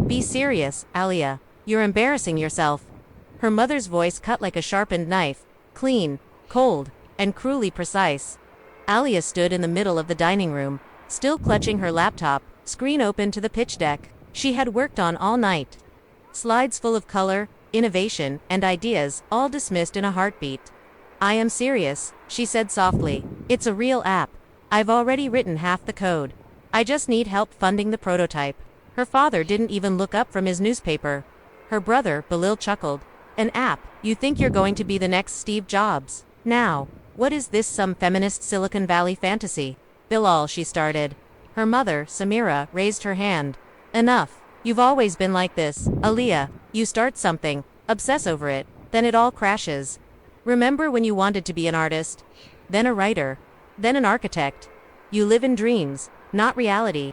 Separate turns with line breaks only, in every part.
Be serious, Alia. You're embarrassing yourself. Her mother's voice cut like a sharpened knife, clean, cold, and cruelly precise. Alia stood in the middle of the dining room, still clutching her laptop, screen open to the pitch deck she had worked on all night. Slides full of color, innovation, and ideas, all dismissed in a heartbeat. I am serious, she said softly. It's a real app. I've already written half the code. I just need help funding the prototype. Her father didn't even look up from his newspaper. Her brother, Belil, chuckled. An app? You think you're going to be the next Steve Jobs? Now, what is this, some feminist Silicon Valley fantasy? Bilal, she started. Her mother, Samira, raised her hand. Enough. You've always been like this, Alia. You start something, obsess over it, then it all crashes. Remember when you wanted to be an artist? Then a writer. Then an architect. You live in dreams, not reality.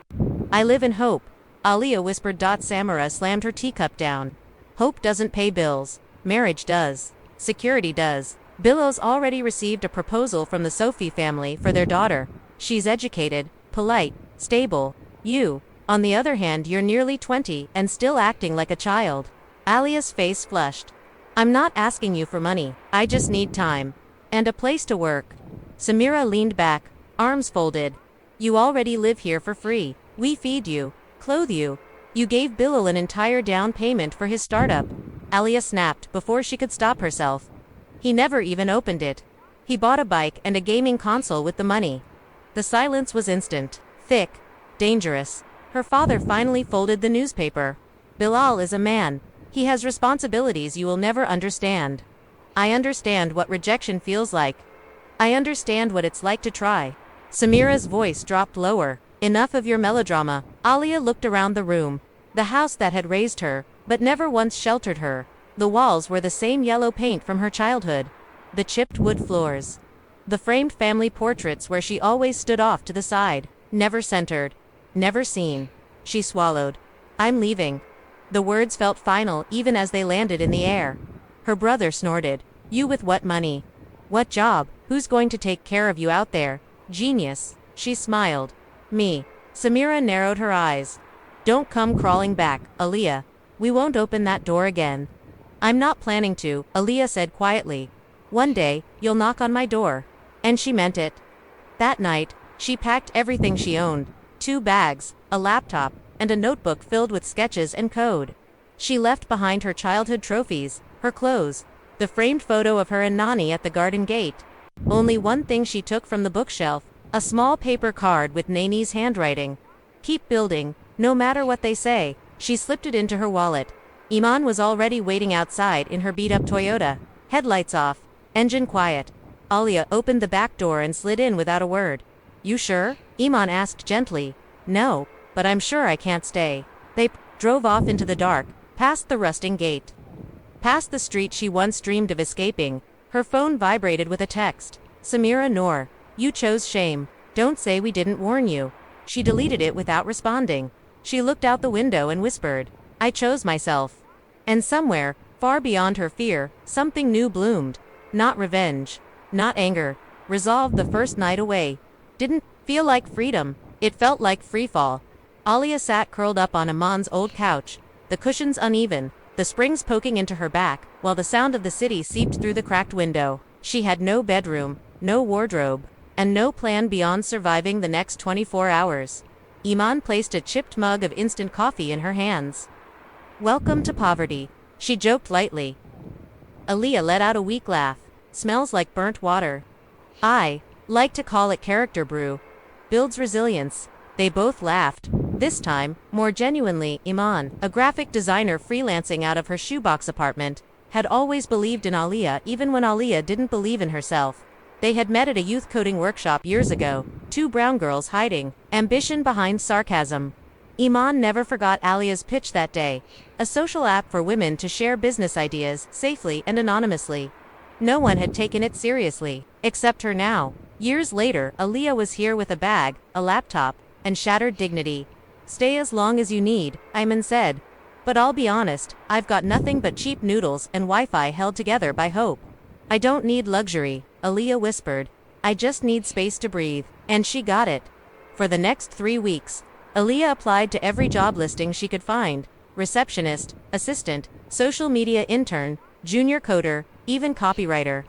I live in hope, Alia whispered. Samira slammed her teacup down. Hope doesn't pay bills. Marriage does. Security does. Bilal's already received a proposal from the Sophie family for their daughter. She's educated, polite, stable. You, on the other hand, you're nearly 20 and still acting like a child. Alia's face flushed. I'm not asking you for money. I just need time. And a place to work. Samira leaned back, arms folded. You already live here for free. We feed you, clothe you. You gave Bilal an entire down payment for his startup. Alia snapped before she could stop herself. He never even opened it. He bought a bike and a gaming console with the money. The silence was instant, thick, dangerous. Her father finally folded the newspaper. Bilal is a man. He has responsibilities you will never understand. I understand what rejection feels like. I understand what it's like to try. Samira's voice dropped lower. Enough of your melodrama. Alia looked around the room. The house that had raised her, but never once sheltered her. The walls were the same yellow paint from her childhood. The chipped wood floors. The framed family portraits where she always stood off to the side. Never centered. Never seen. She swallowed. I'm leaving. The words felt final even as they landed in the air. Her brother snorted. You with what money? What job? Who's going to take care of you out there? Genius. She smiled. Me. Samira narrowed her eyes. Don't come crawling back, Alia. We won't open that door again. I'm not planning to, Alia said quietly. One day, you'll knock on my door. And she meant it. That night, she packed everything she owned. 2 bags, a laptop, and a notebook filled with sketches and code. She left behind her childhood trophies, her clothes, the framed photo of her and Nani at the garden gate. Only one thing she took from the bookshelf, a small paper card with Nani's handwriting. Keep building, no matter what they say. She slipped it into her wallet. Iman was already waiting outside in her beat-up Toyota. Headlights off, engine quiet. Alia opened the back door and slid in without a word. You sure? Iman asked gently. No, but I'm sure I can't stay. They drove off into the dark, past the rusting gate. Past the street she once dreamed of escaping. Her phone vibrated with a text. Samira Noor. You chose shame. Don't say we didn't warn you. She deleted it without responding. She looked out the window and whispered, I chose myself. And somewhere, far beyond her fear, something new bloomed. Not revenge. Not anger. Resolve the first night away. Didn't feel like freedom. It felt like freefall. Alia sat curled up on Iman's old couch, the cushions uneven, the springs poking into her back, while the sound of the city seeped through the cracked window. She had no bedroom, no wardrobe, and no plan beyond surviving the next 24 hours. Iman placed a chipped mug of instant coffee in her hands. Welcome to poverty, she joked lightly. Alia let out a weak laugh. Smells like burnt water. I like to call it character brew. Builds resilience. They both laughed. This time, more genuinely. Iman, a graphic designer freelancing out of her shoebox apartment, had always believed in Alia even when Alia didn't believe in herself. They had met at a youth coding workshop years ago, 2 brown girls hiding ambition behind sarcasm. Iman never forgot Alia's pitch that day, a social app for women to share business ideas safely and anonymously. No one had taken it seriously, except her now. Years later, Alia was here with a bag, a laptop, and shattered dignity. Stay as long as you need, Iman said. But I'll be honest, I've got nothing but cheap noodles and Wi-Fi held together by hope. I don't need luxury, Alia whispered. I just need space to breathe. And she got it. For the next 3 weeks, Alia applied to every job listing she could find. receptionist, assistant, social media intern, junior coder, even copywriter.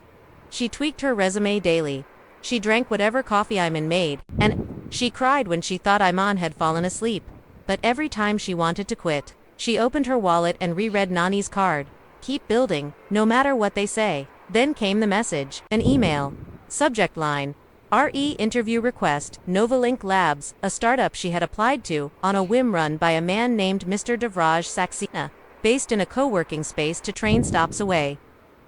She tweaked her resume daily. She drank whatever coffee Iman made, and she cried when she thought Iman had fallen asleep. But every time she wanted to quit, she opened her wallet and reread Nani's card. Keep building, no matter what they say. Then came the message, an email. Subject line: RE interview request, Novalink Labs, a startup she had applied to, on a whim run by a man named Mr. Devraj Saxena, based in a co-working space 2 train stops away.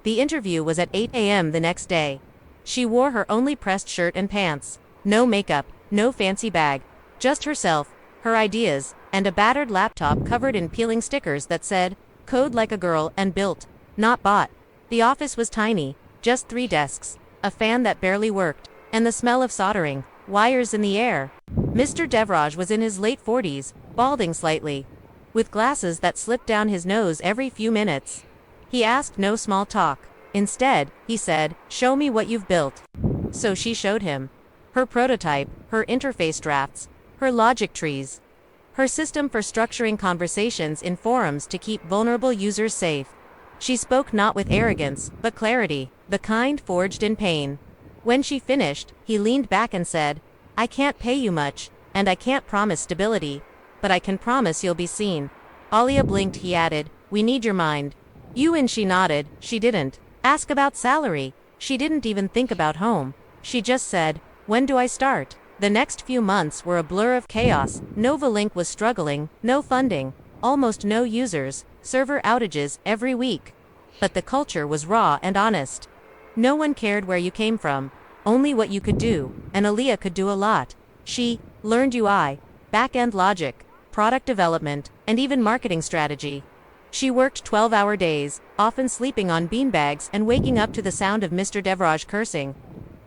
The interview was at 8 a.m. the next day. She wore her only pressed shirt and pants. No makeup, no fancy bag. Just herself, her ideas, and a battered laptop covered in peeling stickers that said, "Code like a girl and built, not bought." The office was tiny, just 3 desks, a fan that barely worked, and the smell of soldering, wires in the air. Mr. Devraj was in his late 40s, balding slightly, with glasses that slipped down his nose every few minutes. He asked no small talk. Instead, he said, "Show me what you've built." So she showed him. Her prototype, her interface drafts, her logic trees, her system for structuring conversations in forums to keep vulnerable users safe. She spoke not with arrogance, but clarity, the kind forged in pain. When she finished, he leaned back and said, "I can't pay you much, and I can't promise stability, but I can promise you'll be seen." Alia blinked. He added, "We need your mind." And she nodded. She didn't ask about salary. She didn't even think about home. She just said, "When do I start?" The next few months were a blur of chaos. Novalink was struggling, no funding, almost no users, server outages every week. But the culture was raw and honest. No one cared where you came from, only what you could do, and Alia could do a lot. She learned UI, back-end logic, product development, and even marketing strategy. She worked 12-hour days, often sleeping on beanbags and waking up to the sound of Mr. Devraj cursing.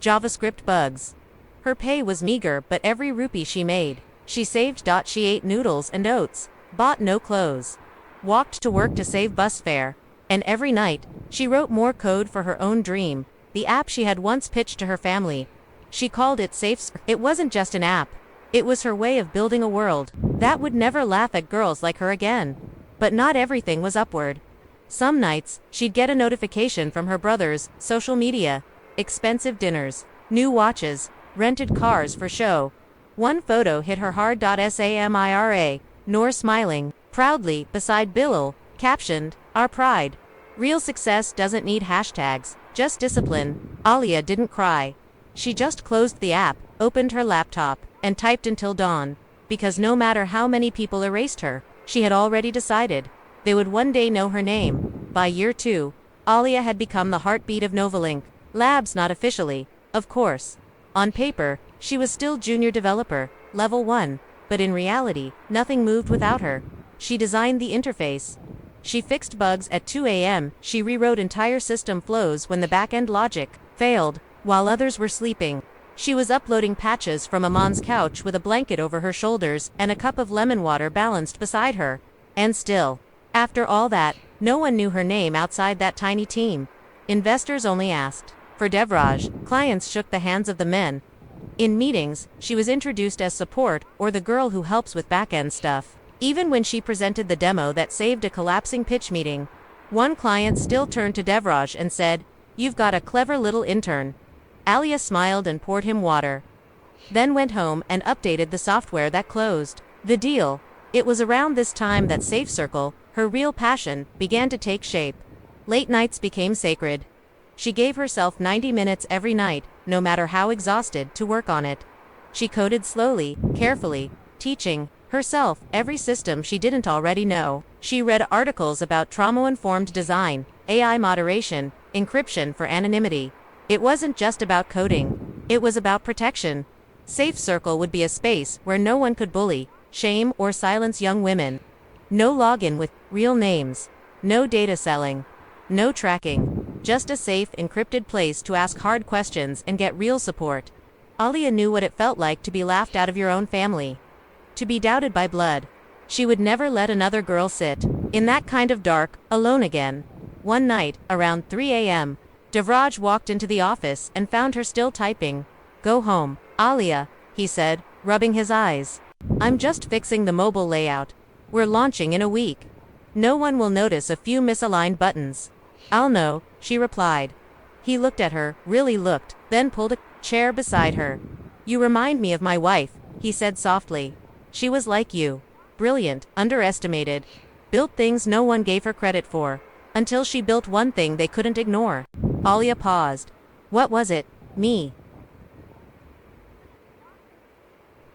JavaScript bugs. Her pay was meager, but every rupee she made, she saved. She ate noodles and oats, bought no clothes, walked to work to save bus fare, and every night, she wrote more code for her own dream, the app she had once pitched to her family. She called it Safe. It wasn't just an app. It was her way of building a world that would never laugh at girls like her again. But not everything was upward. Some nights, she'd get a notification from her brothers, social media, expensive dinners, new watches, rented cars for show. One photo hit her hard. Samira, Noor smiling proudly beside Bilal, captioned, "Our pride." Real success doesn't need hashtags, just discipline. Alia didn't cry. She just closed the app, opened her laptop, and typed until dawn, because no matter how many people erased her, she had already decided they would one day know her name. By year 2, Alia had become the heartbeat of Novalink Labs. Not officially, of course. On paper, she was still junior developer, level 1, but in reality, nothing moved without her. She designed the interface. She fixed bugs at 2 a.m. She rewrote entire system flows when the back-end logic failed, while others were sleeping. She was uploading patches from Aman's couch with a blanket over her shoulders and a cup of lemon water balanced beside her. And still, after all that, no one knew her name outside that tiny team. Investors only asked for Devraj. Clients shook the hands of the men. In meetings, she was introduced as support or the girl who helps with back-end stuff. Even when she presented the demo that saved a collapsing pitch meeting, one client still turned to Devraj and said, "You've got a clever little intern." Alia smiled and poured him water. Then went home and updated the software that closed the deal. It was around this time that SafeCircle, her real passion, began to take shape. Late nights became sacred. She gave herself 90 minutes every night, no matter how exhausted, to work on it. She coded slowly, carefully, teaching herself every system she didn't already know. She read articles about trauma-informed design, AI moderation, encryption for anonymity. It wasn't just about coding. It was about protection. SafeCircle would be a space where no one could bully, shame, or silence young women. No login with real names. No data selling. No tracking. Just a safe, encrypted place to ask hard questions and get real support. Alia knew what it felt like to be laughed out of your own family. To be doubted by blood. She would never let another girl sit in that kind of dark, alone again. One night, around 3 a.m., Devraj walked into the office and found her still typing. "Go home, Alia," he said, rubbing his eyes. "I'm just fixing the mobile layout. We're launching in a week." No one will notice a few misaligned buttons. I'll know, she replied. He looked at her, really looked, then pulled a chair beside her. You remind me of my wife, he said softly. She was like you. Brilliant, underestimated. Built things no one gave her credit for. Until she built one thing they couldn't ignore. Alia paused. What was it? Me.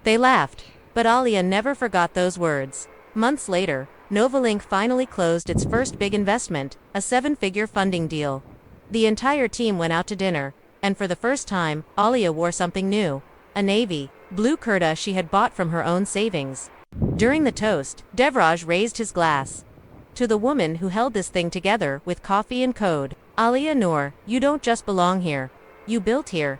They laughed, but Alia never forgot those words. Months later, Novalink finally closed its first big investment, a 7-figure funding deal. The entire team went out to dinner, and for the first time, Alia wore something new, a navy blue kurta she had bought from her own savings. During the toast, Devraj raised his glass. To the woman who held this thing together with coffee and code, Alia Noor, you don't just belong here. You built here.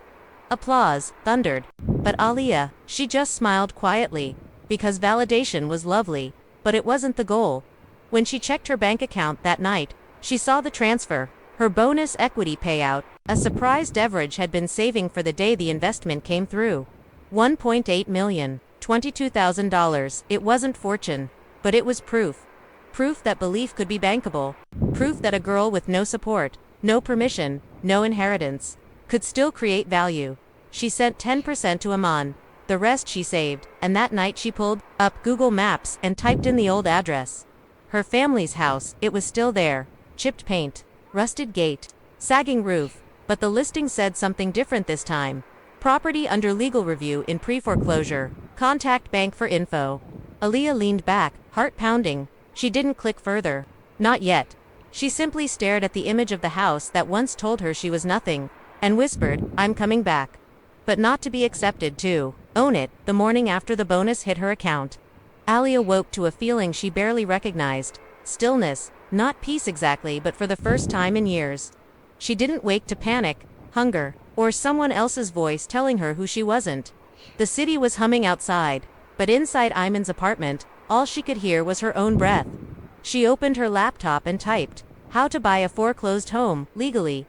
Applause thundered. But Alia, she just smiled quietly, because validation was lovely, but it wasn't the goal. When she checked her bank account that night, she saw the transfer, her bonus equity payout, a surprise Devraj had been saving for the day the investment came through. 1.8 million, $22,000. It wasn't fortune, but it was proof. Proof that belief could be bankable. Proof that a girl with no support, no permission, no inheritance, could still create value. She sent 10% to Aman, the rest she saved, and that night she pulled up Google Maps and typed in the old address. Her family's house, it was still there. Chipped paint, rusted gate, sagging roof, but the listing said something different this time. Property under legal review in pre-foreclosure. Contact bank for info. Alia leaned back, heart pounding. She didn't click further. Not yet. She simply stared at the image of the house that once told her she was nothing, and whispered, I'm coming back. But not to be accepted too. Own it, the morning after the bonus hit her account. Alia woke to a feeling she barely recognized. Stillness, not peace exactly, but for the first time in years. She didn't wake to panic, hunger, or someone else's voice telling her who she wasn't. The city was humming outside, but inside Ayman's apartment, all she could hear was her own breath. She opened her laptop and typed, how to buy a foreclosed home, legally.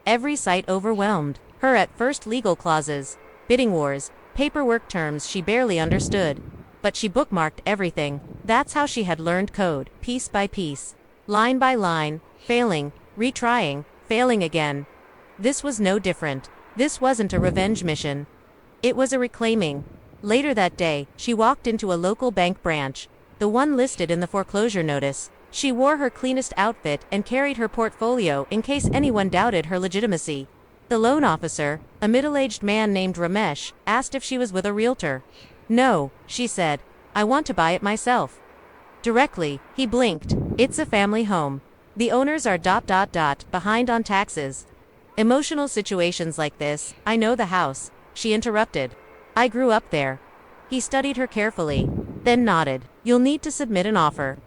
Every site overwhelmed her at first. Legal clauses, bidding wars, paperwork terms she barely understood. But she bookmarked everything. That's how she had learned code, piece by piece. Line by line, failing, retrying, failing again. This was no different. This wasn't a revenge mission. It was a reclaiming. Later that day, she walked into a local bank branch, the one listed in the foreclosure notice. She wore her cleanest outfit and carried her portfolio in case anyone doubted her legitimacy. The loan officer, a middle-aged man named Ramesh, asked if she was with a realtor. No, she said. I want to buy it myself. Directly, he blinked. It's a family home. The owners are ... behind on taxes. Emotional situations like this, I know the house, she interrupted. I grew up there. He studied her carefully, then nodded. You'll need to submit an offer.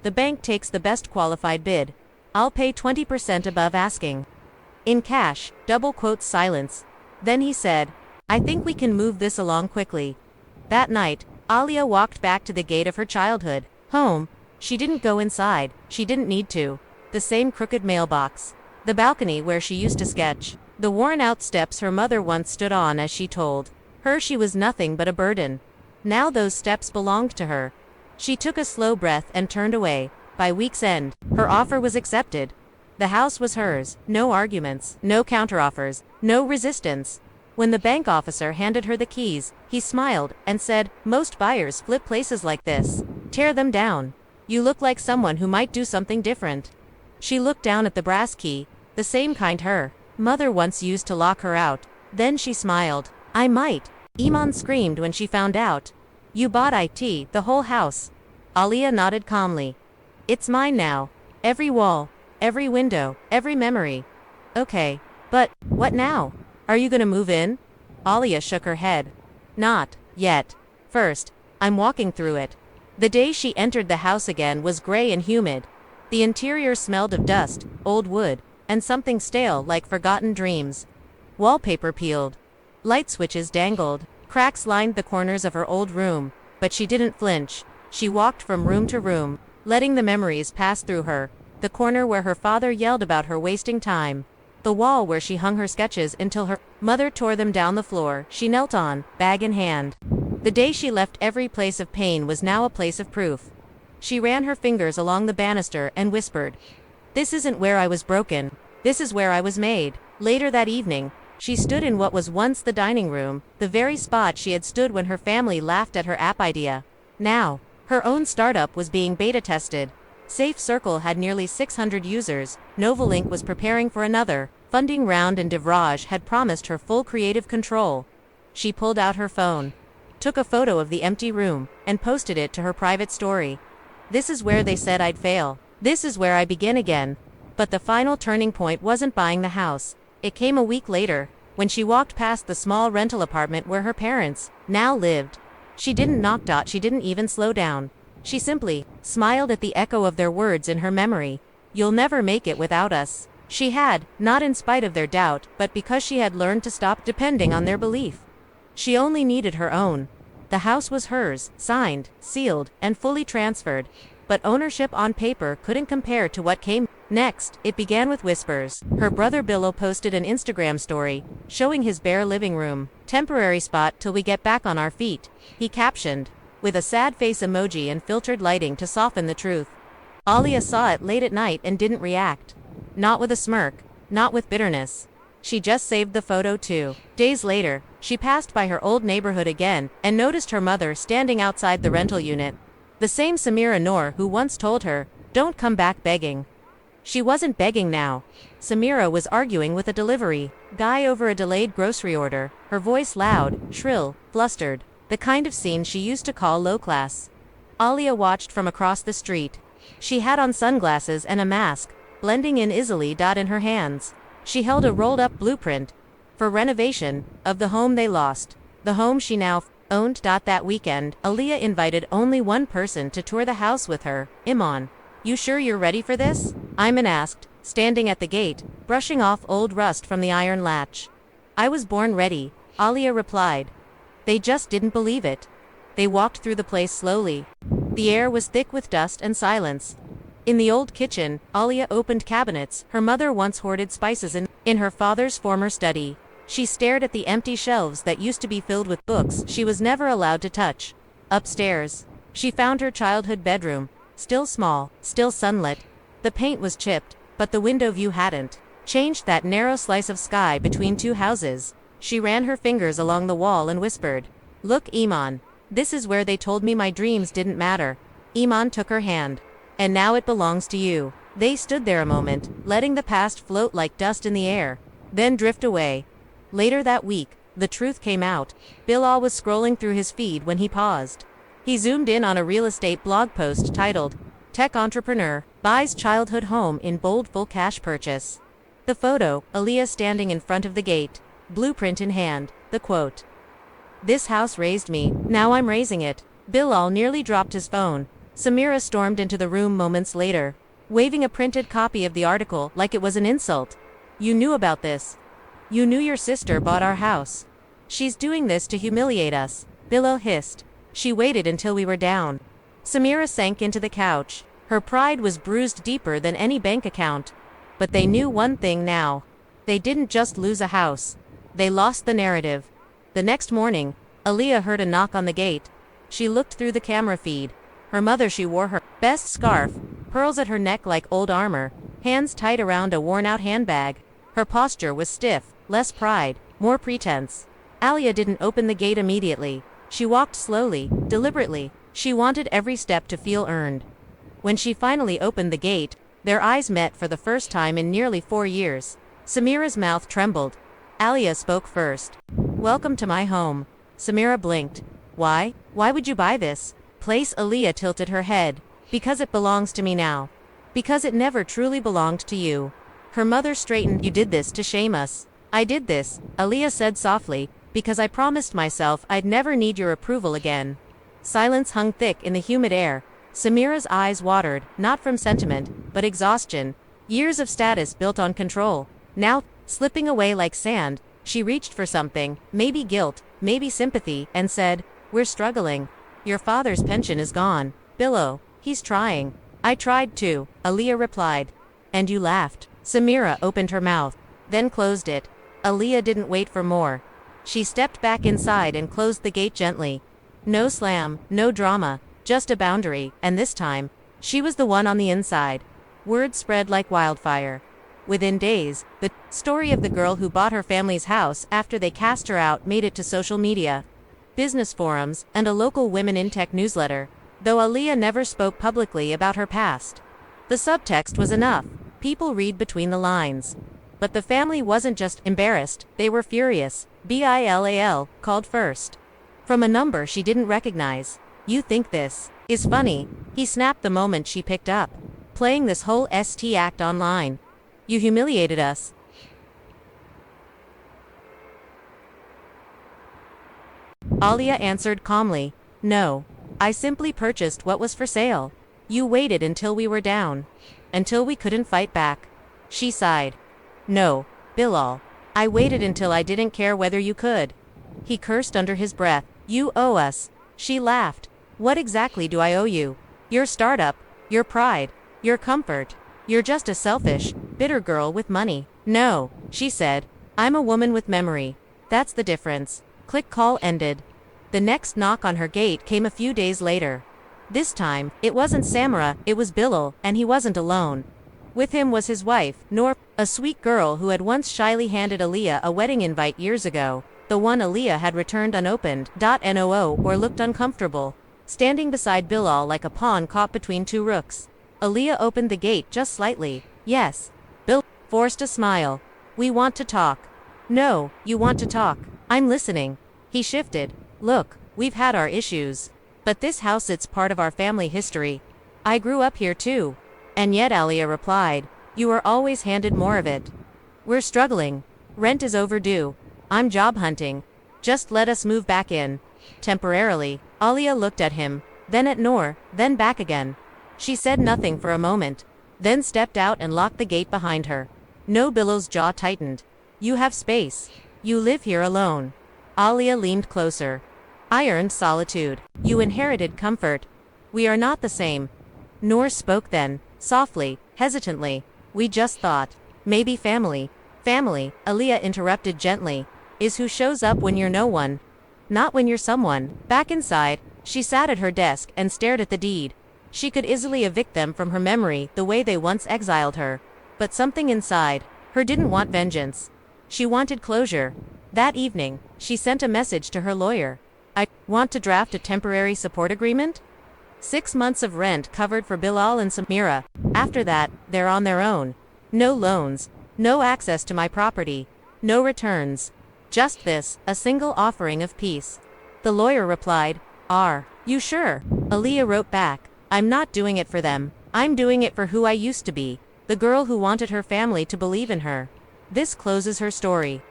The bank takes the best qualified bid. I'll pay 20% above asking. In cash, double quotes silence. Then he said, I think we can move this along quickly. That night, Alia walked back to the gate of her childhood home. She didn't go inside, she didn't need to. The same crooked mailbox. The balcony where she used to sketch. The worn-out steps her mother once stood on as she told her she was nothing but a burden. Now those steps belonged to her. She took a slow breath and turned away. By week's end, her offer was accepted. The house was hers, no arguments, no counteroffers, no resistance. When the bank officer handed her the keys, he smiled and said, most buyers flip places like this. Tear them down. You look like someone who might do something different. She looked down at the brass key, the same kind her mother once used to lock her out. Then she smiled. I might. Iman screamed when she found out. You bought it, the whole house. Alia nodded calmly. It's mine now. Every wall, every window, every memory. Okay, but what now? Are you gonna move in? Alia shook her head. Not yet. First, I'm walking through it. The day she entered the house again was gray and humid. The interior smelled of dust, old wood, and something stale like forgotten dreams. Wallpaper peeled. Light switches dangled. Cracks lined the corners of her old room, but she didn't flinch. She walked from room to room, letting the memories pass through her. The corner where her father yelled about her wasting time. The wall where she hung her sketches until her mother tore them down the floor. She knelt on, bag in hand. The day she left every place of pain was now a place of proof. She ran her fingers along the banister and whispered, "This isn't where I was broken. This is where I was made." Later that evening, she stood in what was once the dining room, the very spot she had stood when her family laughed at her app idea. Now, her own startup was being beta tested. Safe Circle had nearly 600 users, Novolink was preparing for another funding round, and DevRaj had promised her full creative control. She pulled out her phone, took a photo of the empty room, and posted it to her private story. "This is where they said I'd fail. This is where I begin again." But the final turning point wasn't buying the house. It came a week later, when she walked past the small rental apartment where her parents now lived. She didn't knock. She didn't even slow down. She simply smiled at the echo of their words in her memory. "You'll never make it without us." She had, not in spite of their doubt, but because she had learned to stop depending on their belief. She only needed her own. The house was hers, signed, sealed, and fully transferred. But ownership on paper couldn't compare to what came next. It began with whispers. Her brother Bilal posted an Instagram story, showing his bare living room. "Temporary spot till we get back on our feet," he captioned, with a sad face emoji and filtered lighting to soften the truth. Alia saw it late at night and didn't react. Not with a smirk, not with bitterness. She just saved the photo too. Days later, she passed by her old neighborhood again and noticed her mother standing outside the rental unit. The same Samira Noor who once told her, "Don't come back begging." She wasn't begging now. Samira was arguing with a delivery guy over a delayed grocery order, her voice loud, shrill, flustered, the kind of scene she used to call low class. Alia watched from across the street. She had on sunglasses and a mask, blending in easily. In her hands, she held a rolled-up blueprint for renovation of the home they lost, the home she now owned. That weekend, Alia invited only one person to tour the house with her, Iman. "You sure you're ready for this?" Iman asked, standing at the gate, brushing off old rust from the iron latch. "I was born ready," Alia replied. They just didn't believe it. They walked through the place slowly. The air was thick with dust and silence. In the old kitchen, Alia opened cabinets her mother once hoarded spices in her father's former study. She stared at the empty shelves that used to be filled with books she was never allowed to touch. Upstairs, she found her childhood bedroom, still small, still sunlit. The paint was chipped, but the window view hadn't changed that narrow slice of sky between two houses. She ran her fingers along the wall and whispered, "Look, Iman. This is where they told me my dreams didn't matter." Iman took her hand. "And now it belongs to you." They stood there a moment, letting the past float like dust in the air, then drift away. Later that week, the truth came out. Bilal was scrolling through his feed when he paused. He zoomed in on a real estate blog post titled, "Tech Entrepreneur Buys Childhood Home in Bold Full Cash Purchase." The photo, Alia standing in front of the gate, blueprint in hand, the quote, "This house raised me, now I'm raising it." Bilal nearly dropped his phone. Samira stormed into the room moments later, waving a printed copy of the article like it was an insult. "You knew about this. You knew your sister bought our house. She's doing this to humiliate us," Bilal hissed. "She waited until we were down." Samira sank into the couch. Her pride was bruised deeper than any bank account. But they knew one thing now. They didn't just lose a house. They lost the narrative. The next morning, Alia heard a knock on the gate. She looked through the camera feed. Her mother. She wore her best scarf, pearls at her neck like old armor, hands tight around a worn-out handbag. Her posture was stiff, less pride, more pretense. Alia didn't open the gate immediately. She walked slowly, deliberately. She wanted every step to feel earned. When she finally opened the gate, their eyes met for the first time in nearly 4 years. Samira's mouth trembled. Alia spoke first. "Welcome to my home." Samira blinked. "Why? Why would you buy this place?" Alia tilted her head. "Because it belongs to me now. Because it never truly belonged to you." Her mother straightened. "You did this to shame us." "I did this," Alia said softly, "because I promised myself I'd never need your approval again." Silence hung thick in the humid air. Samira's eyes watered, not from sentiment, but exhaustion. Years of status built on control, now slipping away like sand. She reached for something, maybe guilt, maybe sympathy, and said, "We're struggling. Your father's pension is gone. Bilal, he's trying." "I tried too," Alia replied. "And you laughed." Samira opened her mouth, then closed it. Alia didn't wait for more. She stepped back inside and closed the gate gently. No slam, no drama, just a boundary, and this time, she was the one on the inside. Word spread like wildfire. Within days, the story of the girl who bought her family's house after they cast her out made it to social media, business forums, and a local Women in Tech newsletter, though Aaliyah never spoke publicly about her past. The subtext was enough. People read between the lines. But the family wasn't just embarrassed, they were furious. BILAL, called first. From a number she didn't recognize. "You think this is funny?" he snapped the moment she picked up. "Playing this whole ST act online. You humiliated us." Alia answered calmly, "No. I simply purchased what was for sale. You waited until we were down. Until we couldn't fight back." She sighed. "No, Bilal. I waited until I didn't care whether you could." He cursed under his breath. "You owe us." She laughed. "What exactly do I owe you? Your startup, your pride, your comfort. You're just a selfish, bitter girl with money." "No," she said. "I'm a woman with memory. That's the difference." Click call ended. The next knock on her gate came a few days later. This time, it wasn't Samara, it was Bilal, and he wasn't alone. With him was his wife, Noor, a sweet girl who had once shyly handed Aaliyah a wedding invite years ago, the one Aaliyah had returned unopened, .noo or looked uncomfortable, standing beside Bilal like a pawn caught between two rooks. Aaliyah opened the gate just slightly. "Yes." Bill forced a smile. "We want to talk." "No, you want to talk. I'm listening." He shifted. "Look, we've had our issues. But this house, it's part of our family history. I grew up here too." "And yet," Alia replied, "you were always handed more of it." "We're struggling. Rent is overdue. I'm job hunting. Just let us move back in." Temporarily, Alia looked at him, then at Noor, then back again. She said nothing for a moment, then stepped out and locked the gate behind her. No, Bilal's jaw tightened. "You have space. You live here alone." Alia leaned closer. "I earned solitude. You inherited comfort. We are not the same." Noor spoke then, softly, hesitantly. "We just thought. Maybe family." "Family," Aaliyah interrupted gently, "is who shows up when you're no one. Not when you're someone." Back inside, she sat at her desk and stared at the deed. She could easily evict them from her memory the way they once exiled her. But something inside her didn't want vengeance. She wanted closure. That evening, she sent a message to her lawyer. "I want to draft a temporary support agreement. 6 months of rent covered for Bilal and Samira. After that, they're on their own. No loans, no access to my property, no returns. Just this, a single offering of peace." The lawyer replied, "Are you sure?" Aaliyah wrote back, "I'm not doing it for them. I'm doing it for who I used to be, the girl who wanted her family to believe in her." This closes her story.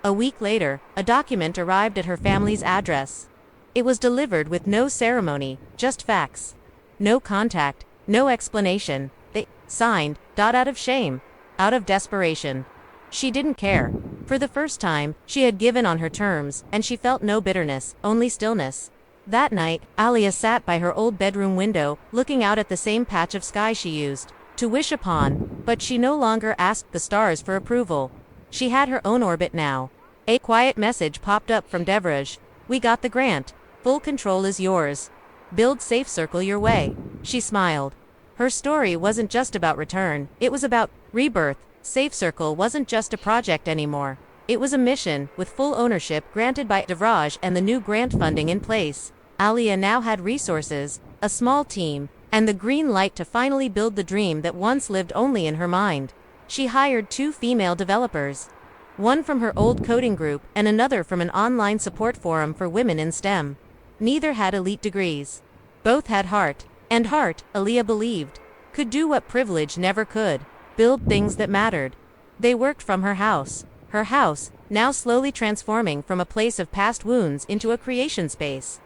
A week later, a document arrived at her family's address. It was delivered with no ceremony, just facts. No contact, no explanation. They signed, out of shame, out of desperation. She didn't care. For the first time, she had given on her terms, and she felt no bitterness, only stillness. That night, Alia sat by her old bedroom window, looking out at the same patch of sky she used to wish upon, but she no longer asked the stars for approval. She had her own orbit now. A quiet message popped up from Devraj. "We got the grant. Full control is yours. Build Safe Circle your way." She smiled. Her story wasn't just about return, it was about rebirth. Safe Circle wasn't just a project anymore. It was a mission, with full ownership granted by Devraj and the new grant funding in place. Alia now had resources, a small team, and the green light to finally build the dream that once lived only in her mind. She hired 2 female developers. One from her old coding group and another from an online support forum for women in STEM. Neither had elite degrees. Both had heart. And heart, Alia believed, could do what privilege never could. Build things that mattered. They worked from her house. Her house, now slowly transforming from a place of past wounds into a creation space.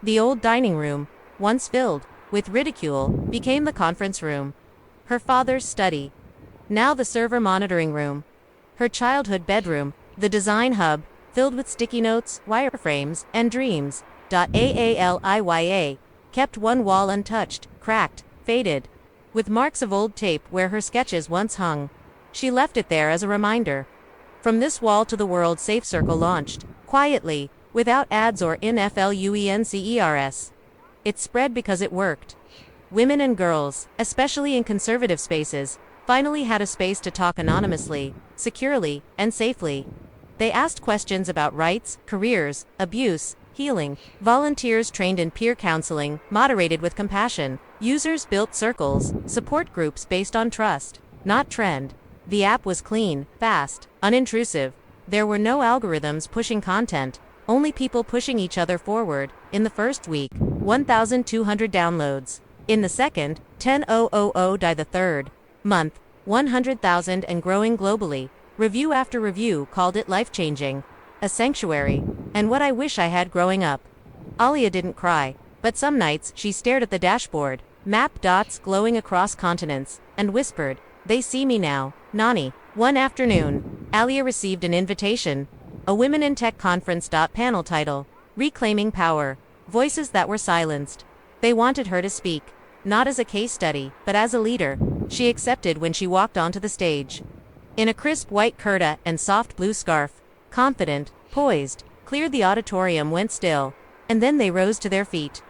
The old dining room, once filled with ridicule, became the conference room. Her father's study. Now the server monitoring room. Her childhood bedroom, the design hub, filled with sticky notes, wireframes, and dreams. Alia kept one wall untouched, cracked, faded, with marks of old tape where her sketches once hung. She left it there as a reminder. From this wall to the world, Safe Circle launched, quietly, without ads or influencers. It spread because it worked. Women and girls, especially in conservative spaces, finally had a space to talk anonymously, securely, and safely. They asked questions about rights, careers, abuse, healing. Volunteers trained in peer counseling, moderated with compassion. Users built circles, support groups based on trust, not trend. The app was clean, fast, unintrusive. There were no algorithms pushing content, only people pushing each other forward. In the first week, 1,200 downloads. In the second, 10,000 by the third month, 100,000 and growing globally. Review after review called it life-changing. A sanctuary. And what I wish I had growing up. Alia didn't cry, but some nights she stared at the dashboard, map dots glowing across continents, and whispered, "They see me now, Nani." One afternoon, Alia received an invitation. A Women in Tech conference. Panel title, Reclaiming Power. Voices that were silenced. They wanted her to speak, not as a case study, but as a leader. She accepted when she walked onto the stage. In a crisp white kurta and soft blue scarf, confident, poised, clear, the auditorium went still, and then they rose to their feet.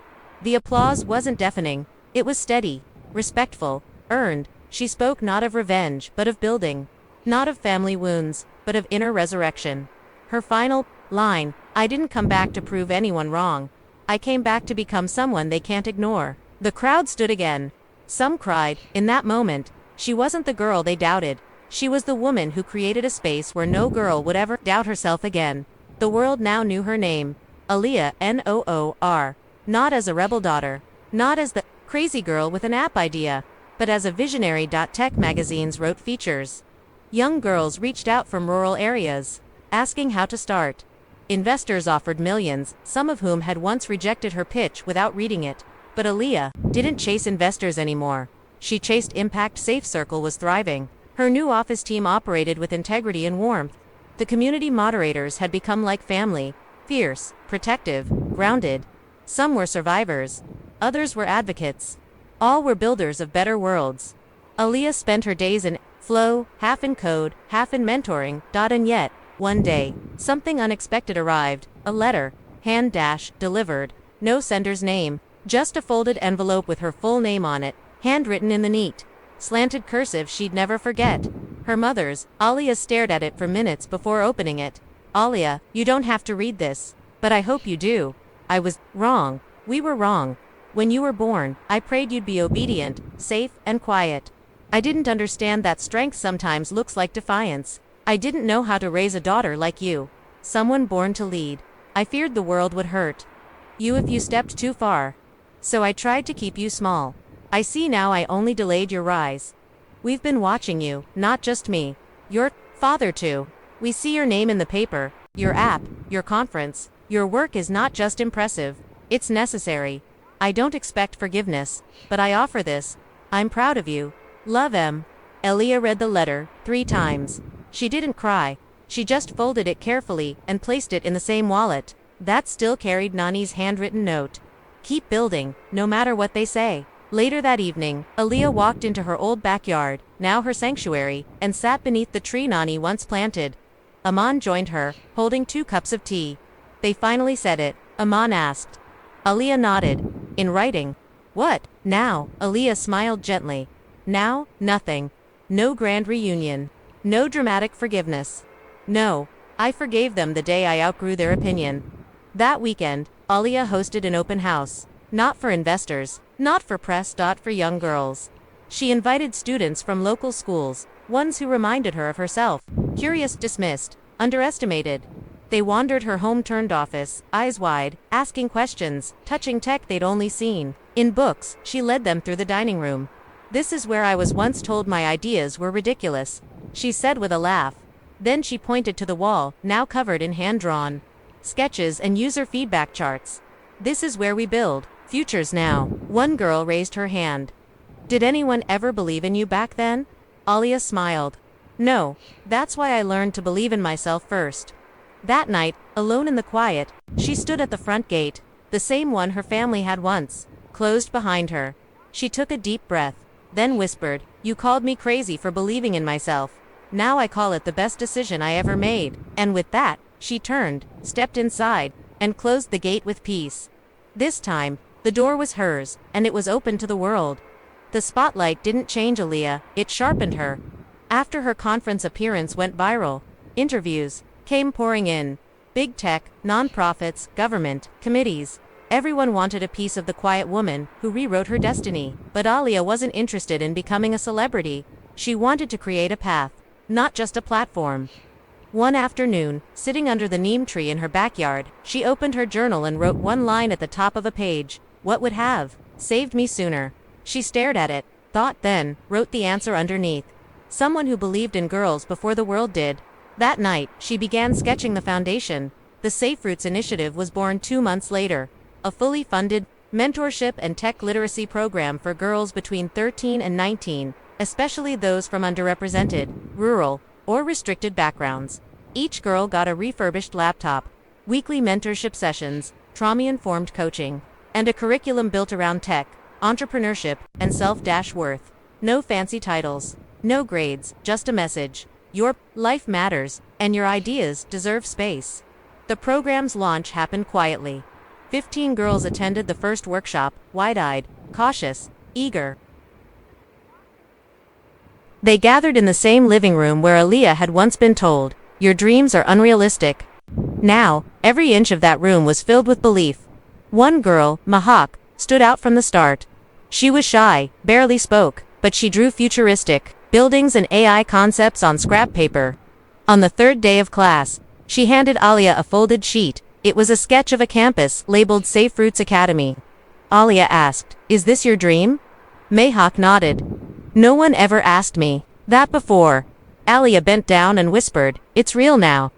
The applause wasn't deafening, it was steady, respectful, earned. She spoke not of revenge, but of building. Not of family wounds, but of inner resurrection. Her final line, "I didn't come back to prove anyone wrong. I came back to become someone they can't ignore." The crowd stood again. Some cried. In that moment, she wasn't the girl they doubted. She was the woman who created a space where no girl would ever doubt herself again. The world now knew her name. Alia Noor. Not as a rebel daughter. Not as the crazy girl with an app idea. But as a visionary. Tech magazines wrote features. Young girls reached out from rural areas, asking how to start. Investors offered millions, some of whom had once rejected her pitch without reading it. But Alia didn't chase investors anymore. She chased impact. Safe Circle was thriving. Her new office team operated with integrity and warmth. The community moderators had become like family, fierce, protective, grounded. Some were survivors. Others were advocates. All were builders of better worlds. Alia spent her days in flow, half in code, half in mentoring. And yet, one day, something unexpected arrived. A letter, hand-delivered. No sender's name, just a folded envelope with her full name on it, handwritten in the neat, slanted cursive she'd never forget. Her mother's. Alia stared at it for minutes before opening it. "Alia, you don't have to read this. But I hope you do. I was wrong. We were wrong. When you were born, I prayed you'd be obedient, safe, and quiet. I didn't understand that strength sometimes looks like defiance. I didn't know how to raise a daughter like you. Someone born to lead. I feared the world would hurt you if you stepped too far. So I tried to keep you small. I see now I only delayed your rise. We've been watching you, not just me. Your father too. We see your name in the paper, your app, your conference. Your work is not just impressive, it's necessary. I don't expect forgiveness, but I offer this. I'm proud of you. Love, M." Alia read the letter 3 times. She didn't cry. She just folded it carefully and placed it in the same wallet that still carried Nani's handwritten note. Keep building, no matter what they say. Later that evening, Alia walked into her old backyard, now her sanctuary, and sat beneath the tree Nani once planted. Aman joined her, holding 2 cups of tea. They finally said it. Aman asked. Alia nodded. "In writing." "What, now?" Alia smiled gently. "Now, nothing. No grand reunion. No dramatic forgiveness. No, I forgave them the day I outgrew their opinion." That weekend, Alia hosted an open house. Not for investors, not for press. For young girls. She invited students from local schools, ones who reminded her of herself. Curious, dismissed, underestimated. They wandered her home-turned office, eyes wide, asking questions, touching tech they'd only seen in books. She led them through the dining room. "This is where I was once told my ideas were ridiculous," she said with a laugh. Then she pointed to the wall, now covered in hand-drawn sketches and user feedback charts. "This is where we build futures now." One girl raised her hand. "Did anyone ever believe in you back then?" Alia smiled. "No, that's why I learned to believe in myself first." That night, alone in the quiet, she stood at the front gate, the same one her family had once, closed behind her. She took a deep breath, then whispered, "You called me crazy for believing in myself. Now I call it the best decision I ever made." And with that, she turned, stepped inside, and closed the gate with peace. This time, The door was hers, and it was open to the world. The spotlight didn't change Aaliyah, it sharpened her. After her conference appearance went viral, interviews came pouring in. Big tech, nonprofits, government, committees. Everyone wanted a piece of the quiet woman who rewrote her destiny. But Aaliyah wasn't interested in becoming a celebrity. She wanted to create a path, not just a platform. One afternoon, sitting under the neem tree in her backyard, she opened her journal and wrote one line at the top of a page. What would have saved me sooner? She stared at it, thought, then wrote the answer underneath. Someone who believed in girls before the world did. That night, she began sketching the foundation. The Safe Roots initiative was born 2 months later. A fully funded mentorship and tech literacy program for girls between 13 and 19, especially those from underrepresented, rural, or restricted backgrounds. Each girl got a refurbished laptop, weekly mentorship sessions, trauma-informed coaching, and a curriculum built around tech, entrepreneurship, and self-worth. No fancy titles, no grades, just a message. Your life matters, and your ideas deserve space. The program's launch happened quietly. 15 girls attended the first workshop, wide-eyed, cautious, eager. They gathered in the same living room where Aaliyah had once been told, "Your dreams are unrealistic." Now, every inch of that room was filled with belief. One girl, Mahak, stood out from the start. She was shy, barely spoke, but she drew futuristic buildings and AI concepts on scrap paper. On the third day of class, she handed Aaliyah a folded sheet. It was a sketch of a campus labeled Safe Roots Academy. Aaliyah asked, "Is this your dream?" Mahak nodded. "No one ever asked me that before." Aaliyah bent down and whispered, "It's real now."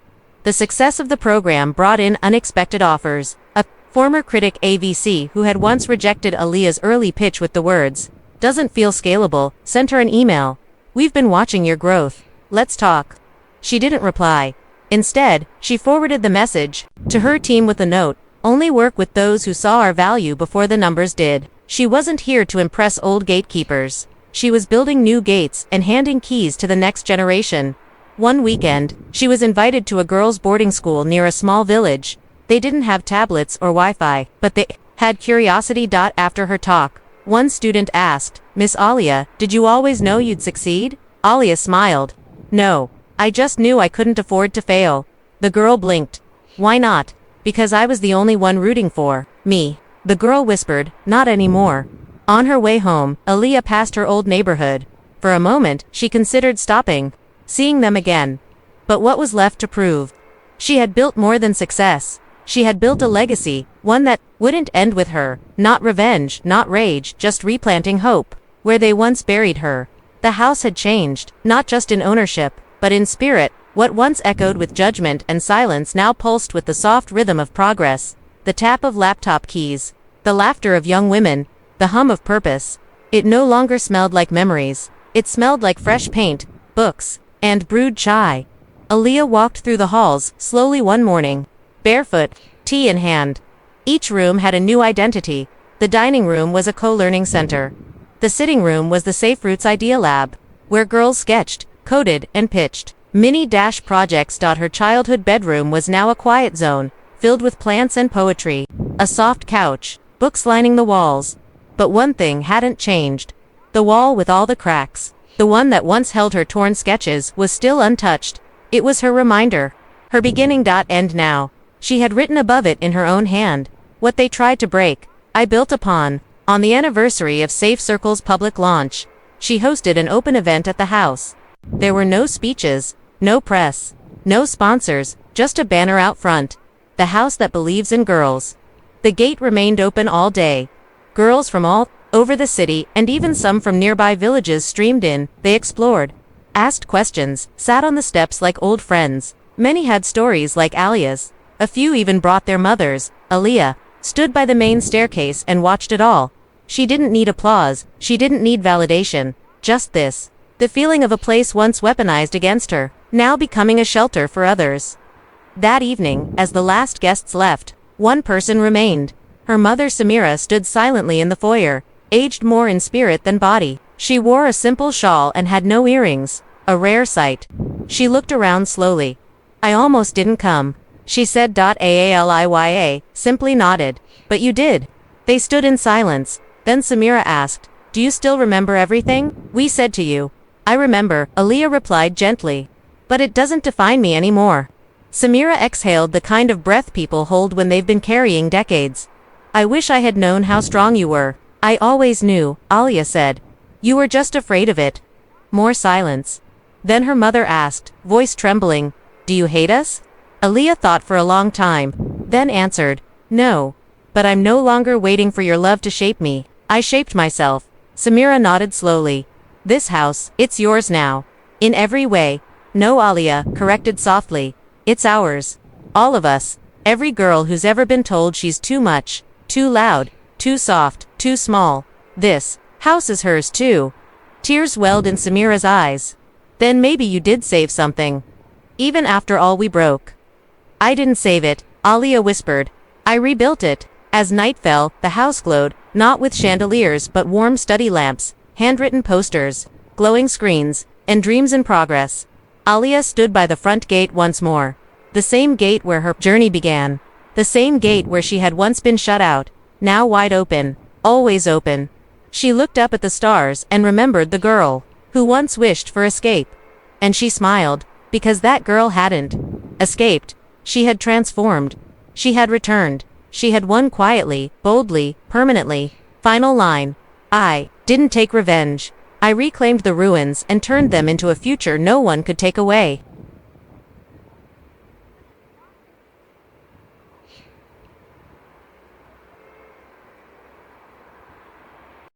The success of the program brought in unexpected offers. A former critic AVC who had once rejected Aaliyah's early pitch with the words, "Doesn't feel scalable," sent her an email. "We've been watching your growth. Let's talk." She didn't reply. Instead, she forwarded the message to her team with a note, "Only work with those who saw our value before the numbers did." She wasn't here to impress old gatekeepers. She was building new gates and handing keys to the next generation. One weekend, she was invited to a girls' boarding school near a small village. They didn't have tablets or Wi-Fi, but they had curiosity. After her talk, one student asked, "Miss Aaliyah, did you always know you'd succeed?" Aaliyah smiled. "No. I just knew I couldn't afford to fail." The girl blinked. "Why not?" "Because I was the only one rooting for me." The girl whispered, "Not anymore." On her way home, Aaliyah passed her old neighborhood. For a moment, she considered stopping, seeing them again. But what was left to prove? She had built more than success. She had built a legacy, one that wouldn't end with her. Not revenge, not rage, just replanting hope. Where they once buried her, the house had changed, not just in ownership, but in spirit. What once echoed with judgment and silence now pulsed with the soft rhythm of progress. The tap of laptop keys, the laughter of young women, the hum of purpose. It no longer smelled like memories. It smelled like fresh paint, books, and brewed chai. Aaliyah walked through the halls, slowly one morning, barefoot, tea in hand. Each room had a new identity. The dining room was a co-learning center. The sitting room was the Safe Roots Idea Lab, where girls sketched, coded, and pitched mini-projects. Her childhood bedroom was now a quiet zone, filled with plants and poetry. A soft couch, books lining the walls. But one thing hadn't changed. The wall with all the cracks, the one that once held her torn sketches, was still untouched. It was her reminder. Her beginning. End now. She had written above it in her own hand, "What they tried to break, I built upon." On the anniversary of Safe Circle's public launch, she hosted an open event at the house. There were no speeches, no press, no sponsors, just a banner out front. The house that believes in girls. The gate remained open all day. Girls from all over the city, and even some from nearby villages, streamed in. They explored, asked questions, sat on the steps like old friends. Many had stories like Aaliyah's. A few even brought their mothers. Aaliyah stood by the main staircase and watched it all. She didn't need applause, she didn't need validation, just this. The feeling of a place once weaponized against her, now becoming a shelter for others. That evening, as the last guests left, one person remained. Her mother Samira stood silently in the foyer, aged more in spirit than body. She wore a simple shawl and had no earrings, a rare sight. She looked around slowly. "I almost didn't come," she said. Aaliya simply nodded. "But you did." They stood in silence. Then Samira asked, "Do you still remember everything we said to you?" "I remember," Aaliyah replied gently. "But it doesn't define me anymore." Samira exhaled the kind of breath people hold when they've been carrying decades. "I wish I had known how strong you were." "I always knew," Alia said. "You were just afraid of it." More silence. Then her mother asked, voice trembling, "Do you hate us?" Aaliyah thought for a long time, then answered, "No. But I'm no longer waiting for your love to shape me. I shaped myself." Samira nodded slowly. "This house, it's yours now. In every way." "No," Alia corrected softly. "It's ours. All of us. Every girl who's ever been told she's too much, too loud, too soft, too small. This house is hers too." Tears welled in Samira's eyes. "Then maybe you did save something. Even after all we broke." "I didn't save it," Alia whispered. "I rebuilt it." As night fell, the house glowed, not with chandeliers but warm study lamps, handwritten posters, glowing screens, and dreams in progress. Alia stood by the front gate once more. The same gate where her journey began. The same gate where she had once been shut out, now wide open, always open. She looked up at the stars and remembered the girl who once wished for escape. And she smiled, because that girl hadn't escaped. She had transformed. She had returned. She had won quietly, boldly, permanently. Final line. "I didn't take revenge. I reclaimed the ruins and turned them into a future no one could take away."